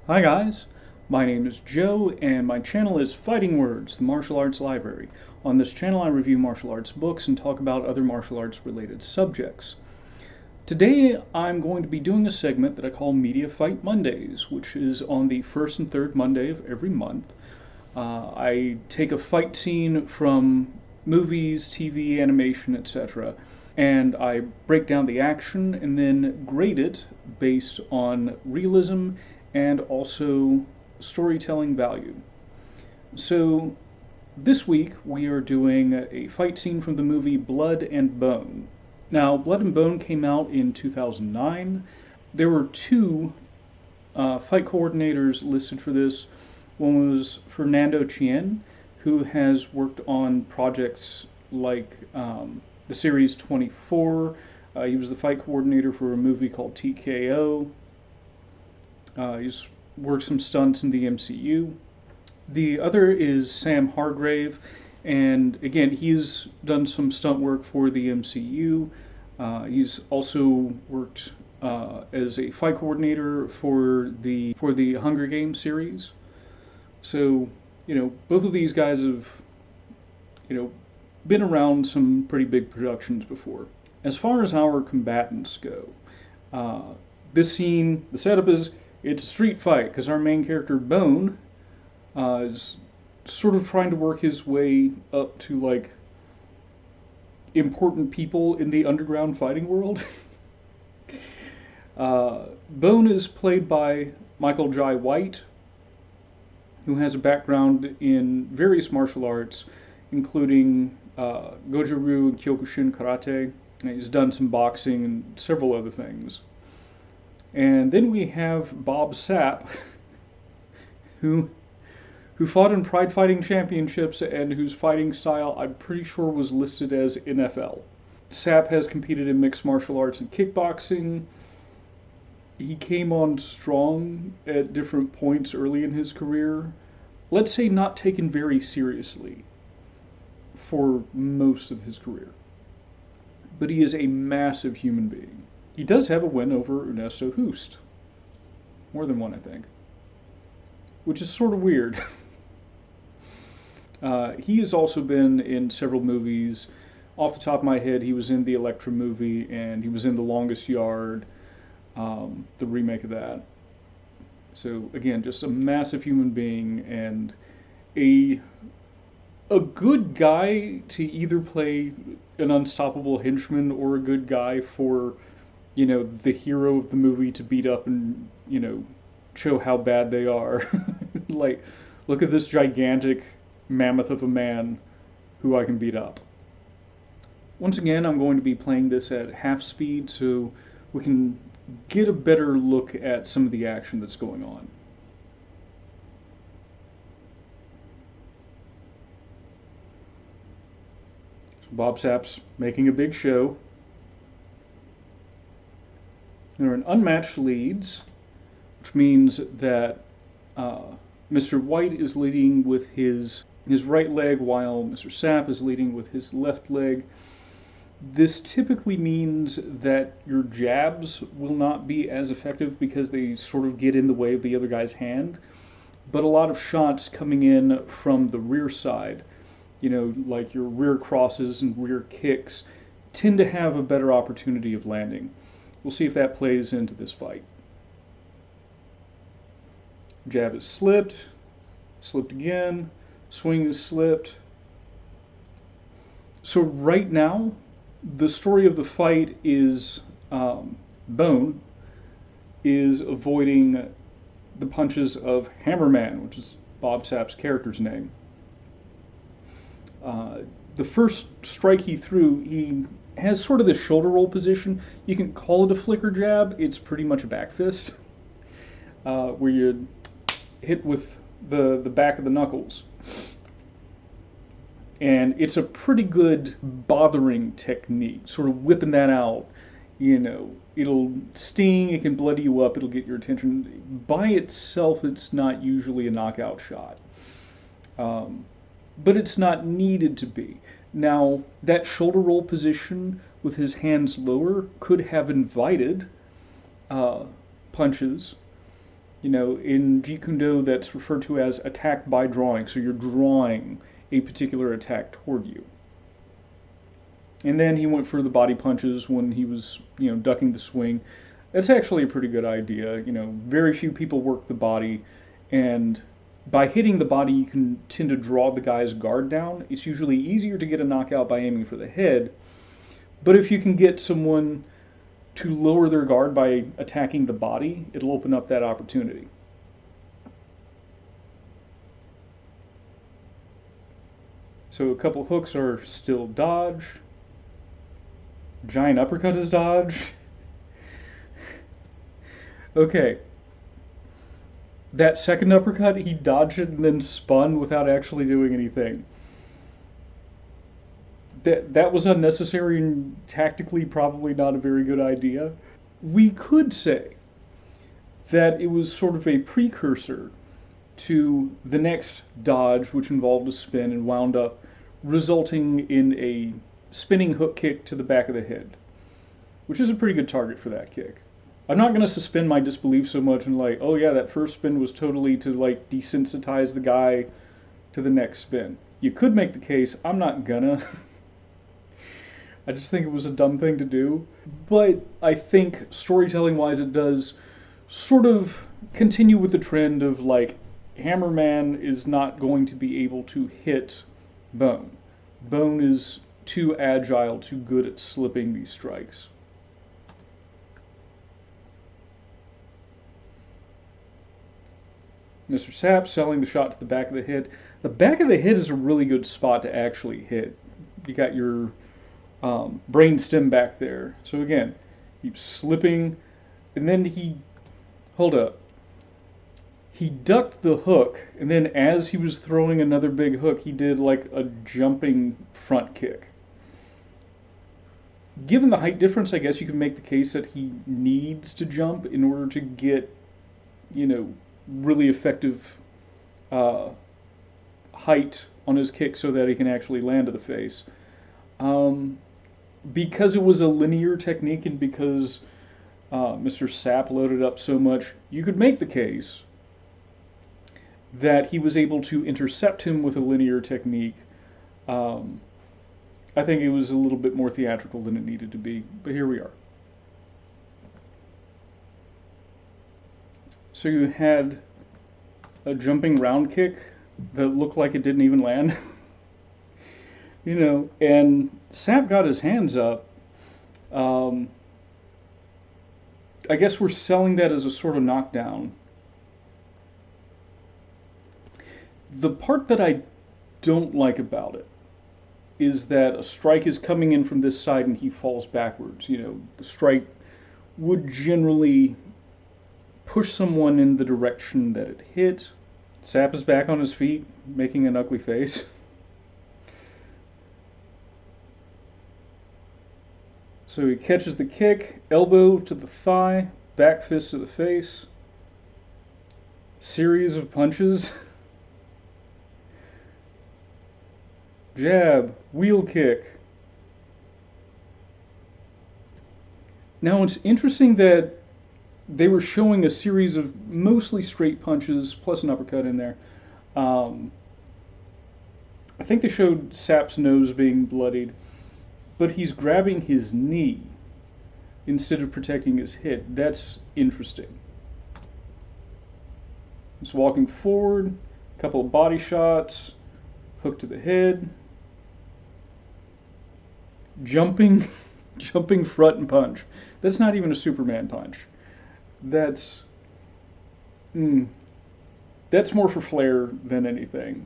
Hi guys, my name is Joe and my channel is Fighting Words, the martial arts library. On this channel I review martial arts books and talk about other martial arts related subjects. Today I'm going to be doing a segment that I call Media Fight Mondays, which is on the first and third Monday of every month. I take a fight scene from movies, TV, animation, etc., and I break down the action and then grade it based on realism and also storytelling value. So this week we are doing a fight scene from the movie Blood and Bone. Now, Blood and Bone came out in 2009. There were two fight coordinators listed for this. One was Fernando Chien, who has worked on projects like the series 24. He was the fight coordinator for a movie called TKO. He's worked some stunts in the MCU. The other is Sam Hargrave, and again, he's done some stunt work for the MCU. He's also worked as a fight coordinator for the Hunger Games series. So, both of these guys have, been around some pretty big productions before. As far as our combatants go, this scene, the setup is it's a street fight because our main character Bone is sort of trying to work his way up to like important people in the underground fighting world. Bone is played by Michael Jai White, who has a background in various martial arts, including Goju-Ryu and Kyokushin karate. And he's done some boxing and several other things. And then we have Bob Sapp, who fought in Pride Fighting Championships and whose fighting style I'm pretty sure was listed as NFL. Sapp has competed in mixed martial arts and kickboxing. He came on strong at different points early in his career. Let's say not taken very seriously for most of his career. But he is a massive human being. He does have a win over Ernesto Hoost. More than one, I think. Which is sort of weird. He has also been in several movies. Off the top of my head, he was in the Elektra movie, and he was in The Longest Yard, the remake of that. So again, just a massive human being and a good guy to either play an unstoppable henchman or a good guy for, the hero of the movie to beat up and, show how bad they are. Like, look at this gigantic mammoth of a man who I can beat up. Once again, I'm going to be playing this at half speed so we can get a better look at some of the action that's going on. So Bob Sapp's making a big show. There are unmatched leads, which means that Mr. White is leading with his right leg while Mr. Sapp is leading with his left leg. This typically means that your jabs will not be as effective because they sort of get in the way of the other guy's hand, but a lot of shots coming in from the rear side, like your rear crosses and rear kicks, tend to have a better opportunity of landing. We'll see if that plays into this fight. Jab is slipped again, swing is slipped. So right now, the story of the fight is Bone is avoiding the punches of Hammerman, which is Bob Sapp's character's name. The first strike he threw, he has sort of this shoulder roll position. You can call it a flicker jab. It's pretty much a back fist, where you hit with the back of the knuckles. And it's a pretty good bothering technique, sort of whipping that out. It'll sting, it can bloody you up, it'll get your attention. By itself, it's not usually a knockout shot. But it's not needed to be. Now, that shoulder roll position with his hands lower could have invited punches, In Jeet Kune Do, that's referred to as attack by drawing. So you're drawing a particular attack toward you. And then he went for the body punches when he was, ducking the swing. That's actually a pretty good idea. Very few people work the body, and by hitting the body, you can tend to draw the guy's guard down. It's usually easier to get a knockout by aiming for the head, but if you can get someone to lower their guard by attacking the body, it'll open up that opportunity. So a couple hooks are still dodge. Giant uppercut is dodge. Okay. That second uppercut, he dodged it and then spun without actually doing anything. That was unnecessary and tactically probably not a very good idea. We could say that it was sort of a precursor to the next dodge, which involved a spin and wound up resulting in a spinning hook kick to the back of the head, which is a pretty good target for that kick. I'm not going to suspend my disbelief so much and oh yeah, that first spin was totally to desensitize the guy to the next spin. You could make the case, I'm not gonna. I just think it was a dumb thing to do. But I think storytelling wise it does sort of continue with the trend of Hammerman is not going to be able to hit Bone. Bone is too agile, too good at slipping these strikes. Mr. Sapp selling the shot to the back of the head. The back of the head is a really good spot to actually hit. You got your brain stem back there. So again, keep slipping, and then hold up. He ducked the hook, and then as he was throwing another big hook, he did a jumping front kick. Given the height difference, I guess you can make the case that he needs to jump in order to get, really effective height on his kick so that he can actually land to the face. Because it was a linear technique and because Mr. Sapp loaded up so much, you could make the case that he was able to intercept him with a linear technique. I think it was a little bit more theatrical than it needed to be, but here we are. So you had a jumping round kick that looked like it didn't even land. And Sapp got his hands up. I guess we're selling that as a sort of knockdown. The part that I don't like about it is that a strike is coming in from this side and he falls backwards. The strike would generally push someone in the direction that it hit. Sapp is back on his feet, making an ugly face. So he catches the kick, elbow to the thigh, back fist to the face. Series of punches. Jab, wheel kick. Now it's interesting that they were showing a series of mostly straight punches plus an uppercut in there. I think they showed Sapp's nose being bloodied, but he's grabbing his knee instead of protecting his head. That's interesting. He's walking forward, a couple of body shots, hook to the head, jumping front and punch. That's not even a Superman punch. That's more for flair than anything,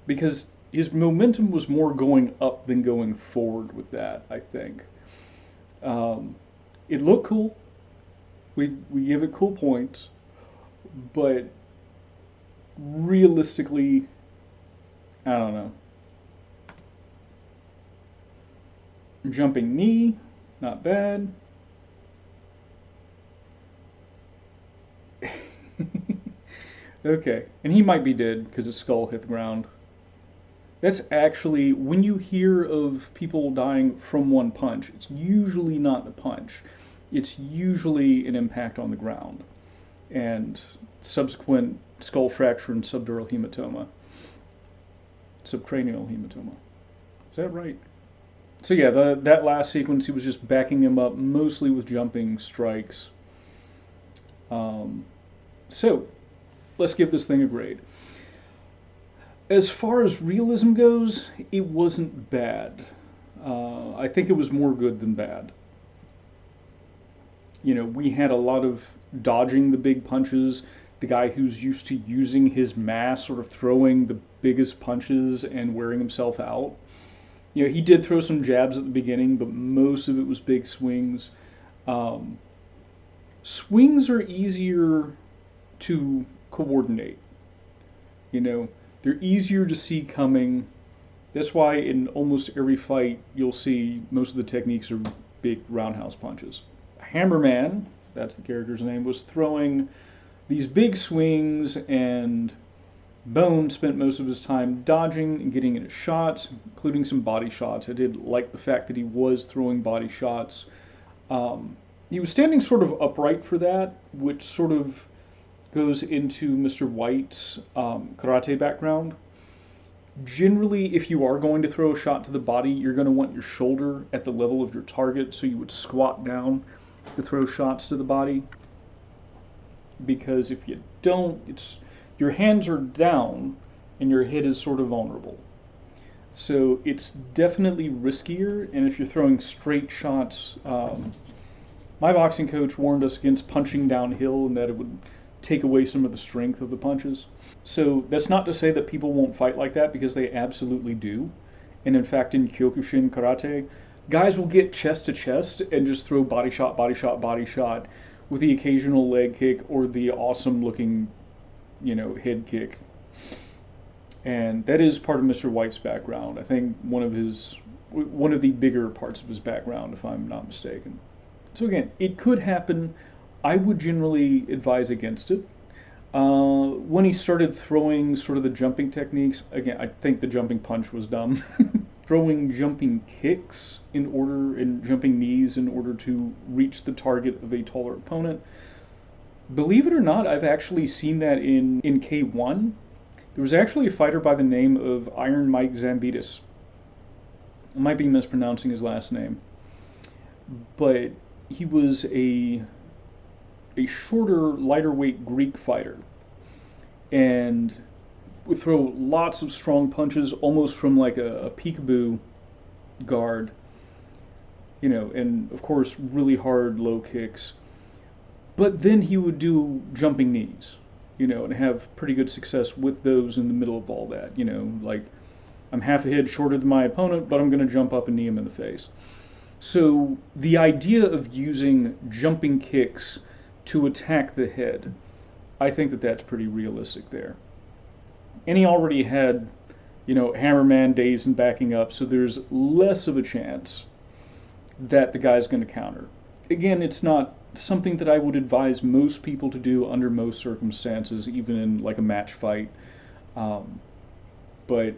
because his momentum was more going up than going forward with that, I think. It looked cool. We give it cool points, but realistically, I don't know. Jumping knee, not bad. Okay, and he might be dead because his skull hit the ground. That's actually, when you hear of people dying from one punch, it's usually not the punch. It's usually an impact on the ground. and subsequent skull fracture and subdural hematoma, subcranial hematoma. Is that right? So yeah, that last sequence, he was just backing him up mostly with jumping strikes. Um, so let's give this thing a grade. As far as realism goes, it wasn't bad. I think it was more good than bad. We had a lot of dodging the big punches. The guy who's used to using his mass, sort of throwing the biggest punches and wearing himself out. He did throw some jabs at the beginning, but most of it was big swings. Um, Swings are easier to coordinate. You know, they're easier to see coming. That's why in almost every fight you'll see most of the techniques are big roundhouse punches. Hammerman, that's the character's name, was throwing these big swings, and Bone spent most of his time dodging and getting into shots, including some body shots. I did like the fact that he was throwing body shots. Um, he was standing sort of upright for that, which sort of goes into Mr. White's karate background. Generally, if you are going to throw a shot to the body, you're going to want your shoulder at the level of your target, so you would squat down to throw shots to the body. Because if you don't, your hands are down and your head is sort of vulnerable. So it's definitely riskier, and if you're throwing straight shots, my boxing coach warned us against punching downhill and that it would take away some of the strength of the punches. So that's not to say that people won't fight like that, because they absolutely do. And in fact, in Kyokushin karate, guys will get chest to chest and just throw body shot, body shot, body shot with the occasional leg kick or the awesome looking, head kick. And that is part of Mr. White's background. I think one of the bigger parts of his background, if I'm not mistaken. So again, it could happen. I would generally advise against it. When he started throwing sort of the jumping techniques, again, I think the jumping punch was dumb. Throwing jumping kicks and jumping knees in order to reach the target of a taller opponent. Believe it or not, I've actually seen that in K1. There was actually a fighter by the name of Iron Mike Zambitis. I might be mispronouncing his last name. But he was a shorter, lighter weight Greek fighter, and would throw lots of strong punches, almost from like a peekaboo guard, and of course really hard low kicks. But then he would do jumping knees, and have pretty good success with those in the middle of all that. Like, I'm half a head shorter than my opponent, but I'm going to jump up and knee him in the face. So the idea of using jumping kicks to attack the head, I think that that's pretty realistic there. And he already had, Hammerman dazed and backing up, so there's less of a chance that the guy's going to counter. Again, it's not something that I would advise most people to do under most circumstances, even in like a match fight. But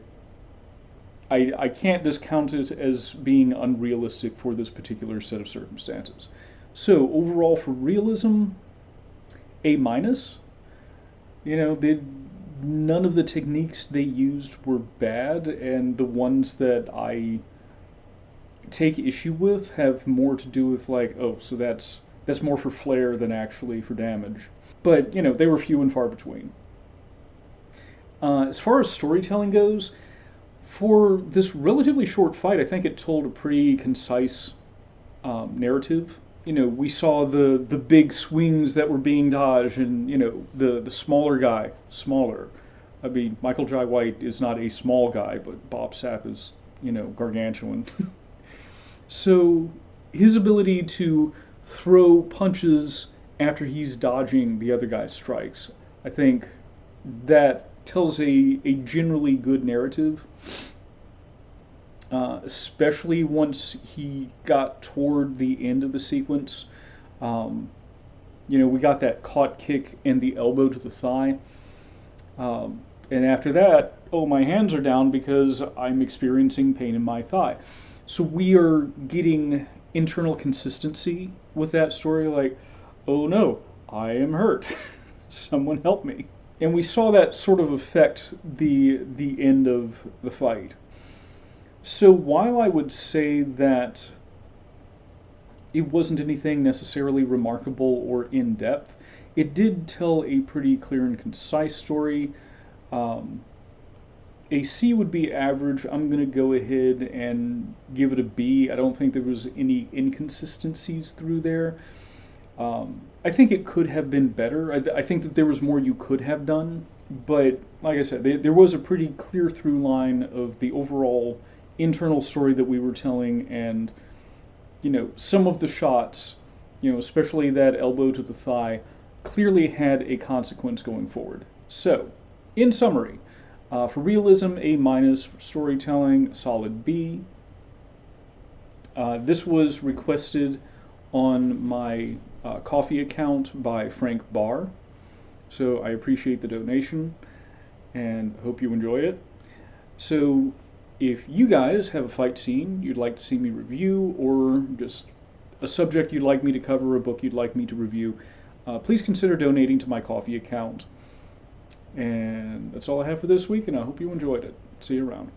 I can't discount it as being unrealistic for this particular set of circumstances. So overall, for realism, A-. None of the techniques they used were bad, and the ones that I take issue with have more to do with like, oh, so that's more for flair than actually for damage. But, they were few and far between. As far as storytelling goes, for this relatively short fight, I think it told a pretty concise narrative. We saw the big swings that were being dodged, and the smaller guy, smaller. I mean, Michael Jai White is not a small guy, but Bob Sapp is, gargantuan. So his ability to throw punches after he's dodging the other guy's strikes, I think that tells a generally good narrative. Especially once he got toward the end of the sequence. We got that caught kick and the elbow to the thigh. And after that, oh, my hands are down because I'm experiencing pain in my thigh. So we are getting internal consistency with that story, like, oh no, I am hurt. Someone help me. And we saw that sort of affect the end of the fight. So while I would say that it wasn't anything necessarily remarkable or in depth, it did tell a pretty clear and concise story. Um, a C would be average. I'm going to go ahead and give it a B. I don't think there was any inconsistencies through there. I think it could have been better. I think that there was more you could have done, but like I said, there was a pretty clear through line of the overall internal story that we were telling, and some of the shots, especially that elbow to the thigh, clearly had a consequence going forward. So, in summary, for realism, A minus. For storytelling, solid B. This was requested on my coffee account by Frank Barr, so I appreciate the donation and hope you enjoy it. So if you guys have a fight scene you'd like to see me review, or just a subject you'd like me to cover, a book you'd like me to review, please consider donating to my coffee account. And that's all I have for this week, and I hope you enjoyed it. See you around.